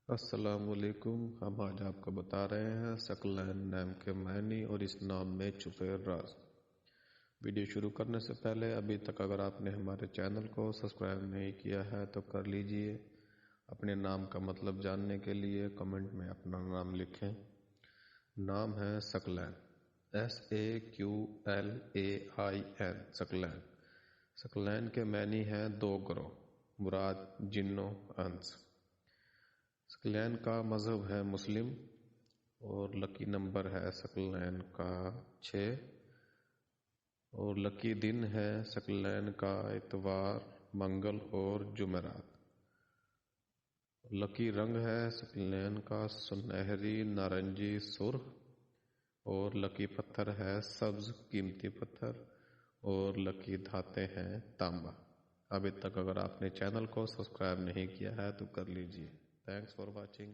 السلام علیکم۔ ہم آج آپ کو بتا رہے ہیں سقلین نام کے معنی اور اس نام میں چھپے راز۔ ویڈیو شروع کرنے سے پہلے ابھی تک اگر آپ نے ہمارے چینل کو سبسکرائب نہیں کیا ہے تو کر لیجئے۔ اپنے نام کا مطلب جاننے کے لیے کمنٹ میں اپنا نام لکھیں۔ نام ہے سقلین، SAQLAIN، سقلین۔ سقلین کے معنی ہے دو گروہ، مراد جنوں انس۔ سقلین کا مذہب ہے مسلم اور لکی نمبر ہے سقلین کا 6 اور لکی دن ہے سقلین کا اتوار، منگل اور جمعرات۔ لکی رنگ ہے سقلین کا سنہری، نارنجی، سرخ اور لکی پتھر ہے سبز قیمتی پتھر اور لکی دھاتے ہیں تانبا۔ ابھی تک اگر آپ نے چینل کو سبسکرائب نہیں کیا ہے تو کر لیجئے۔ Thanks for watching.